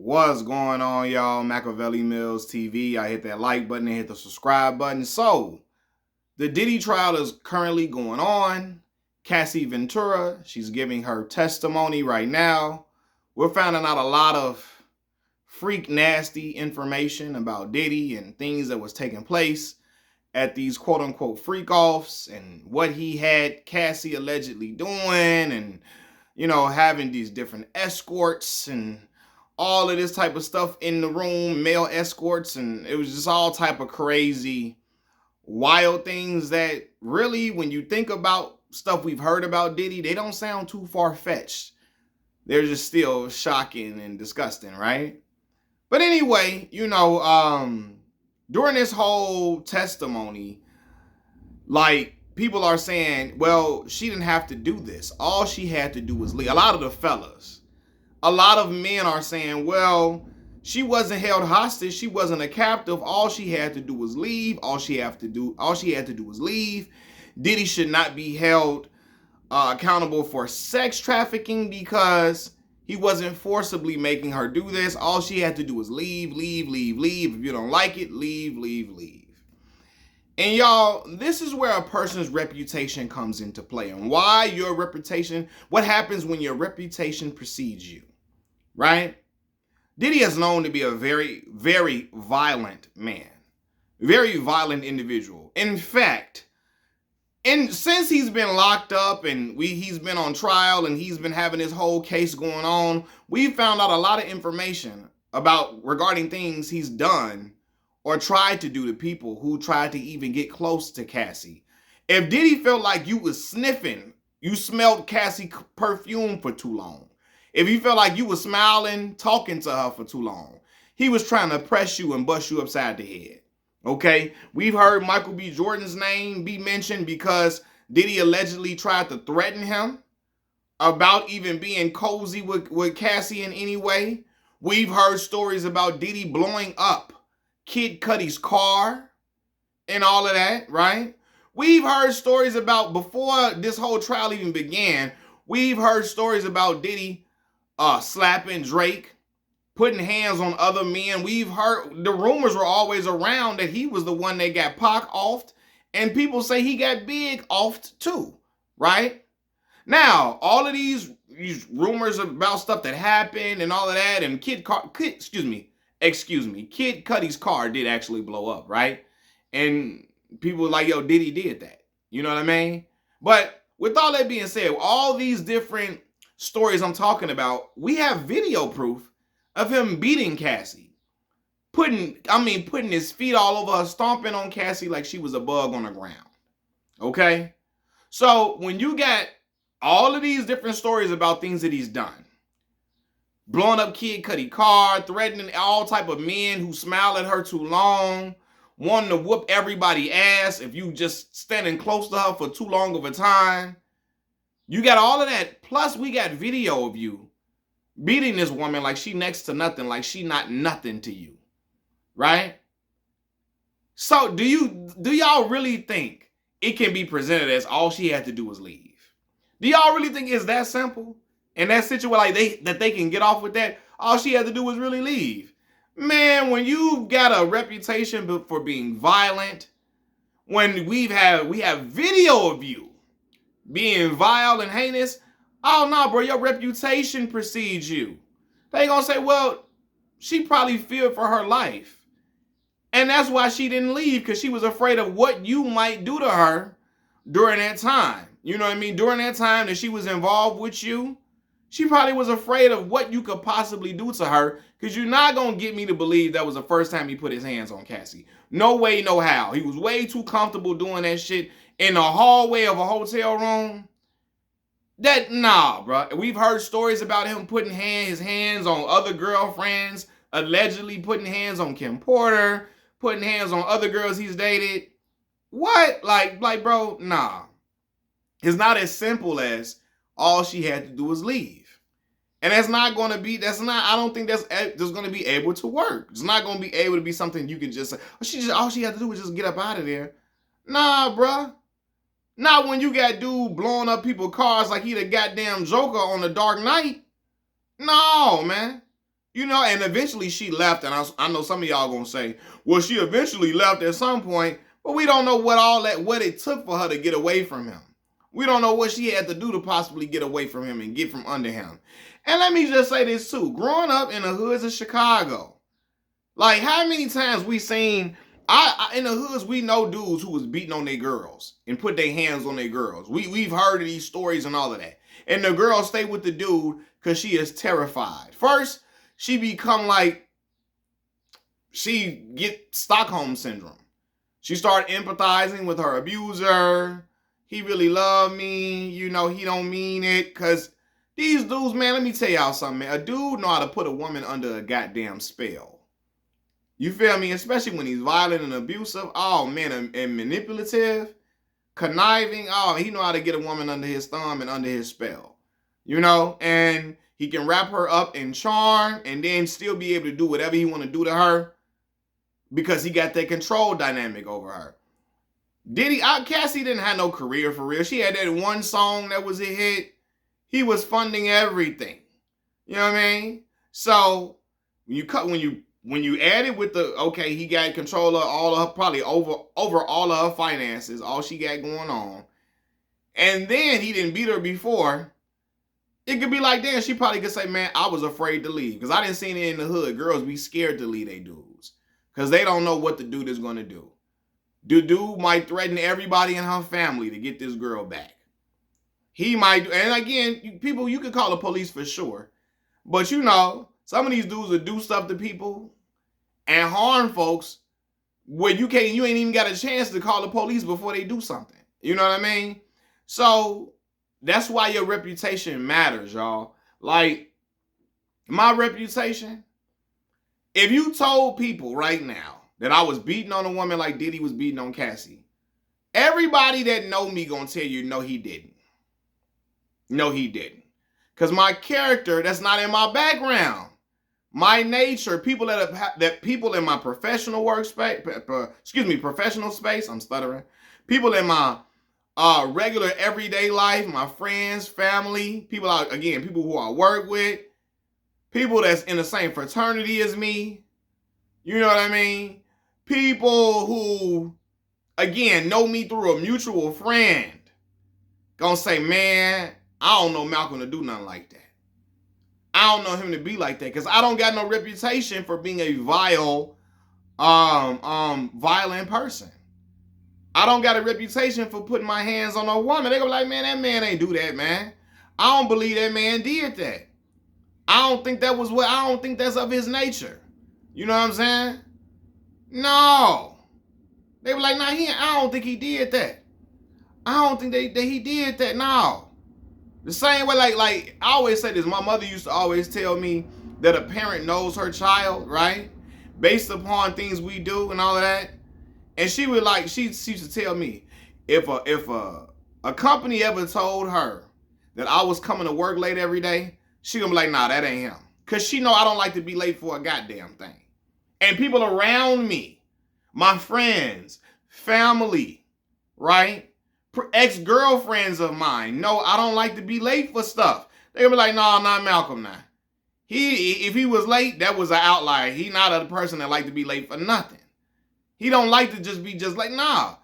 What's going on, y'all? Machiavelli Mills TV. I hit that like button and hit the subscribe button. So, the Diddy trial is currently going on. Cassie Ventura, she's giving her testimony right now. We're finding out a lot of freak nasty information about Diddy and things that was taking place at these quote-unquote freak-offs and what he had Cassie allegedly doing and, having these different escorts and all of this type of stuff in the room, male escorts, and it was just all type of crazy, wild things that really, when you think about stuff we've heard about Diddy, they don't sound too far-fetched. They're just still shocking and disgusting, right? But anyway, during this whole testimony, people are saying, well, she didn't have to do this. All she had to do was leave. A lot of the fellas, a lot of men are saying, well, she wasn't held hostage. She wasn't a captive. All she had to do was leave. All she had to do was leave. Diddy should not be held accountable for sex trafficking because he wasn't forcibly making her do this. All she had to do was leave. If you don't like it, leave. And y'all, this is where a person's reputation comes into play and why your reputation, what happens when your reputation precedes you, right? Diddy is known to be a very, very violent man, very violent individual. In fact, since he's been locked up and he's been on trial and he's been having his whole case going on, we found out a lot of information regarding things he's done or tried to do to people who tried to even get close to Cassie. If Diddy felt like you was sniffing, you smelled Cassie perfume for too long. If he felt like you was smiling, talking to her for too long, he was trying to press you and bust you upside the head. Okay? We've heard Michael B. Jordan's name be mentioned because Diddy allegedly tried to threaten him about even being cozy with Cassie in any way. We've heard stories about Diddy blowing up Kid Cudi's car and all of that, right? We've heard stories about, before this whole trial even began, we've heard stories about Diddy slapping Drake, putting hands on other men. We've heard, the rumors were always around that he was the one that got Pac offed, and people say he got Big offed too, right? Now, all of these rumors about stuff that happened and all of that, and Kid Cudi's car did actually blow up, right? And people were like, yo, Diddy did that. You know what I mean? But with all that being said, all these different stories I'm talking about, we have video proof of him beating Cassie. Putting his feet all over her, stomping on Cassie like she was a bug on the ground. Okay? So when you got all of these different stories about things that he's done, blowing up Kid Cudi car, threatening all type of men who smile at her too long, wanting to whoop everybody ass if you just standing close to her for too long of a time. You got all of that. Plus, we got video of you beating this woman like she next to nothing, like she not nothing to you. Right? So do y'all really think it can be presented as all she had to do was leave? Do y'all really think it's that simple? In that situation, that they can get off with that, all she had to do was really leave. Man, when you've got a reputation for being violent, when we have video of you being vile and heinous, oh no, bro, your reputation precedes you. They gonna say, well, she probably feared for her life. And that's why she didn't leave, because she was afraid of what you might do to her during that time. You know what I mean? During that time that she was involved with you, she probably was afraid of what you could possibly do to her, because you're not going to get me to believe that was the first time he put his hands on Cassie. No way, no how. He was way too comfortable doing that shit in the hallway of a hotel room. Nah, bro. We've heard stories about him putting his hands on other girlfriends, allegedly putting hands on Kim Porter, putting hands on other girls he's dated. What? Like, bro, nah. It's not as simple as all she had to do was leave. And I don't think that's going to be able to work. It's not going to be able to be something you can just say, all she had to do was just get up out of there. Nah, bruh. Not when you got dude blowing up people's cars like he the goddamn Joker on the Dark Knight. No, man. You know, and eventually she left, and I know some of y'all gonna say, well, she eventually left at some point, but we don't know what it took for her to get away from him. We don't know what she had to do to possibly get away from him and get from under him. And let me just say this too, growing up in the hoods of Chicago, like how many times we seen, in the hoods we know dudes who was beating on their girls and put their hands on their girls. We've heard of these stories and all of that. And the girl stay with the dude because she is terrified. First, she become like, she get Stockholm syndrome. She start empathizing with her abuser. He really love me. You know, he don't mean it. Because these dudes, man, let me tell y'all something, man. A dude know how to put a woman under a goddamn spell. You feel me? Especially when he's violent and abusive. Oh, man, and manipulative, conniving. Oh, he know how to get a woman under his thumb and under his spell. You know? And he can wrap her up in charm and then still be able to do whatever he want to do to her because he got that control dynamic over her. Diddy, Cassie didn't have no career for real. She had that one song that was a hit. He was funding everything. You know what I mean? So when you add it with the, okay, he got control of all of her, probably over all of her finances, all she got going on. And then he didn't beat her before. It could be like, damn, she probably could say, man, I was afraid to leave. Because I didn't see it in the hood. Girls be scared to leave their dudes. Because they don't know what the dude is going to do. The dude might threaten everybody in her family to get this girl back. He might, and again, people, you could call the police for sure. But you know, some of these dudes will do stuff to people and harm folks where you ain't even got a chance to call the police before they do something. You know what I mean? So that's why your reputation matters, y'all. Like, my reputation, if you told people right now that I was beating on a woman like Diddy was beating on Cassie, everybody that know me gonna tell you, no, he didn't. No, he didn't. Because my character, that's not in my background. My nature, people that people in my professional workspace, professional space, I'm stuttering. People in my regular everyday life, my friends, family, people who I work with, people that's in the same fraternity as me. You know what I mean? People who, again, know me through a mutual friend. Gonna say, man, I don't know Malcolm to do nothing like that. I don't know him to be like that. Because I don't got no reputation for being a violent person. I don't got a reputation for putting my hands on a woman. They go like, man, that man ain't do that, man. I don't believe that man did that. I don't think that's of his nature. You know what I'm saying? No. They were like, nah, I don't think he did that. I don't think that he did that. No. The same way, like I always say this, my mother used to always tell me that a parent knows her child, right? Based upon things we do and all of that. And she would she used to tell me, if a company ever told her that I was coming to work late every day, she gonna be like, nah, that ain't him. Cause she know I don't like to be late for a goddamn thing. And people around me, my friends, family, right? Ex-girlfriends of mine, no, I don't like to be late for stuff. They gonna be like, no, not Malcolm now. If he was late, that was an outlier. He not a person that like to be late for nothing. He don't like to just be like, nah.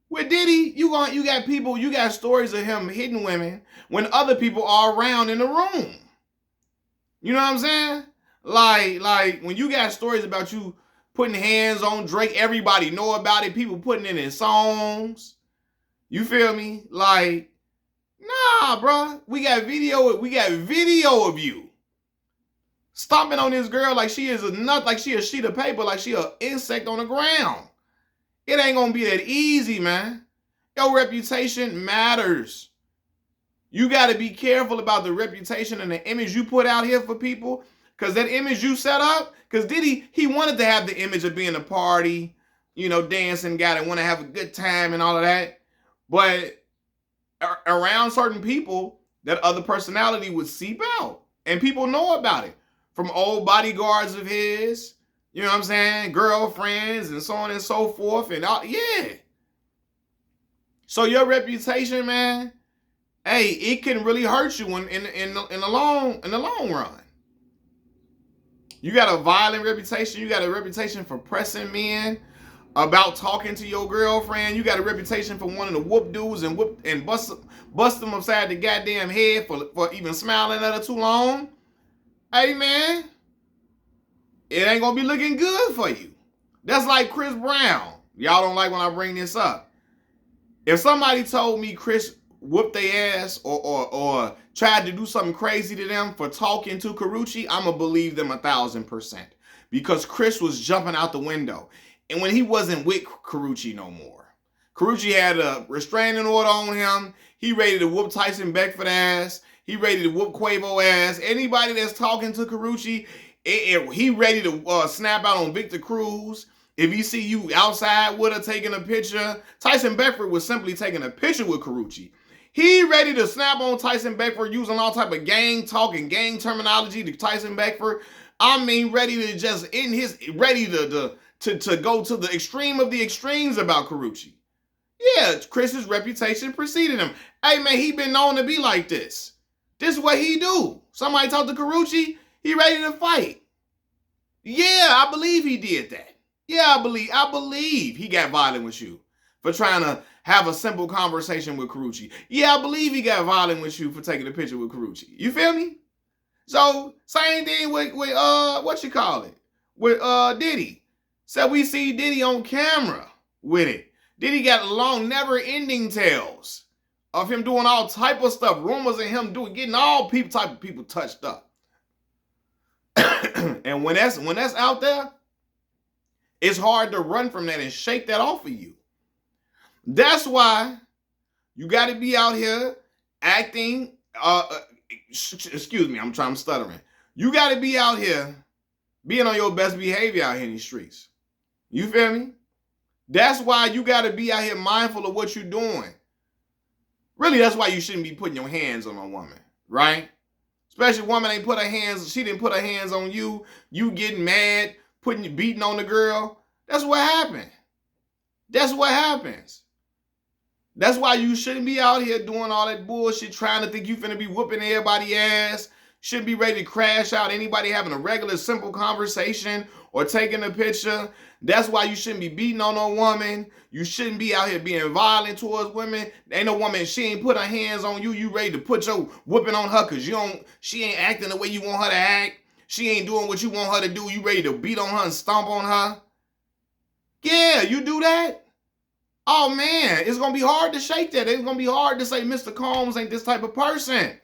With Diddy, you got stories of him hitting women when other people are around in the room. You know what I'm saying? Like when you got stories about you putting hands on Drake, everybody know about it. People putting it in songs. You feel me? Like, nah, bro. We got video of you stomping on this girl like she is a nut, like she a sheet of paper, like she a insect on the ground. It ain't gonna be that easy, man. Your reputation matters. You got to be careful about the reputation and the image you put out here for people, because that image you set up, because Diddy, he wanted to have the image of being a party, you know, dancing guy that want to have a good time and all of that. But around certain people, that other personality would seep out. And people know about it. From old bodyguards of his, you know what I'm saying? Girlfriends and so on and so forth. And all, yeah. So your reputation, man, hey, it can really hurt you in the long run. You got a violent reputation. You got a reputation for pressing men about talking to your girlfriend. You got a reputation for wanting to whoop dudes and bust them upside the goddamn head for even smiling at her too long. Hey, man, it ain't gonna be looking good for you. That's like Chris Brown. Y'all don't like when I bring this up. If somebody told me Chris whooped their ass or tried to do something crazy to them for talking to Karrueche, I'ma believe them 1,000%. Because Chris was jumping out the window. And when he wasn't with Karrueche no more. Karrueche had a restraining order on him. He ready to whoop Tyson Beckford ass. He ready to whoop Quavo ass. Anybody that's talking to Karrueche, he ready to snap out on Victor Cruz. If he see you outside with her taking a picture, Tyson Beckford was simply taking a picture with Karrueche. He ready to snap on Tyson Beckford using all type of gang talk and gang terminology to Tyson Beckford. I mean, ready to just ready to go to the extreme of the extremes about Karrueche. Yeah, Chris's reputation preceded him. Hey man, he been known to be like this. This is what he do. Somebody talk to Karrueche, he ready to fight. Yeah, I believe he did that. Yeah, I believe he got violent with you for trying to have a simple conversation with Karrueche. Yeah, I believe he got violent with you for taking a picture with Karrueche. You feel me? So, same thing with what you call it? With Diddy. So we see Diddy on camera with it. Diddy got long, never-ending tales of him doing all type of stuff. Rumors of him getting all type of people touched up. And when that's out there, it's hard to run from that and shake that off of you. That's why you got to be out here acting. Excuse me, I'm stuttering. You got to be out here being on your best behavior out here in these streets. You feel me? That's why you got to be out here mindful of what you're doing. Really, that's why you shouldn't be putting your hands on a woman, right? Especially a woman she didn't put her hands on you. You getting mad, beating on the girl. That's what happened. That's what happens. That's why you shouldn't be out here doing all that bullshit, trying to think you finna be whooping everybody's ass. Shouldn't be ready to crash out anybody having a regular, simple conversation or taking a picture. That's why you shouldn't be beating on no woman. You shouldn't be out here being violent towards women. Ain't no woman, she ain't put her hands on you. You ready to put your whooping on her because she ain't acting the way you want her to act. She ain't doing what you want her to do. You ready to beat on her and stomp on her. Yeah, you do that. Oh man, it's going to be hard to shake that. It's going to be hard to say Mr. Combs ain't this type of person.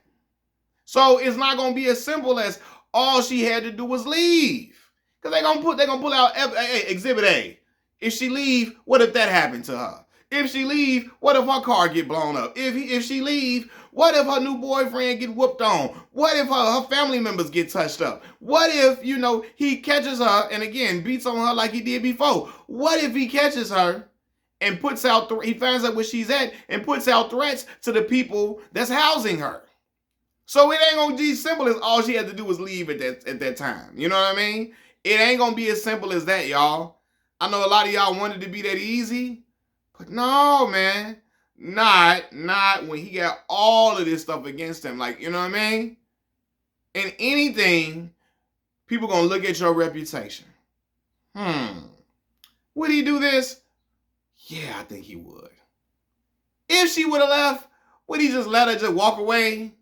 So it's not going to be as simple as all she had to do was leave. Because they're going to pull out Exhibit A. If she leave, what if that happened to her? If she leave, what if her car get blown up? If she leave, what if her new boyfriend get whooped on? What if her family members get touched up? What if, he catches her and again beats on her like he did before? What if he catches her and he finds out where she's at and puts out threats to the people that's housing her? So it ain't gonna be as simple as all she had to do was leave at that time. You know what I mean? It ain't gonna be as simple as that, y'all. I know a lot of y'all wanted to be that easy, but no, man. Not when he got all of this stuff against him. Like, you know what I mean? In anything, people gonna look at your reputation. Would he do this? Yeah, I think he would. If she would have left, would he just let her just walk away?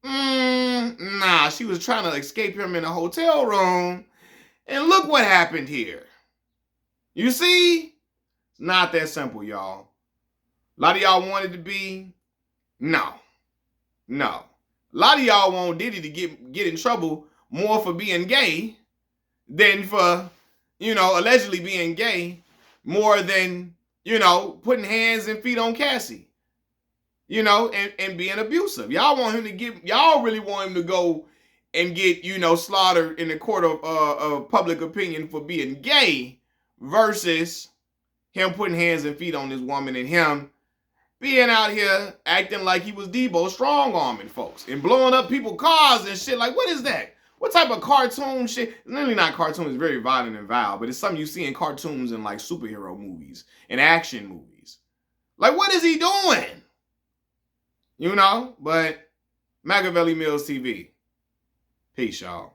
Nah, she was trying to escape him in a hotel room. And look what happened here. You see? It's not that simple, y'all. A lot of y'all wanted to be. No. A lot of y'all want Diddy to get in trouble more for being gay than for, allegedly being gay, more than, putting hands and feet on Cassie. And being abusive. Y'all really want him to go and get, slaughtered in the court of public opinion for being gay versus him putting hands and feet on this woman and him being out here acting like he was Debo strong-arming folks and blowing up people's cars and shit. Like, what is that? What type of cartoon shit? It's really not cartoon. It's very violent and vile, but it's something you see in cartoons and like superhero movies and action movies. Like, what is he doing? But Machiavelli Mills TV. Peace, y'all.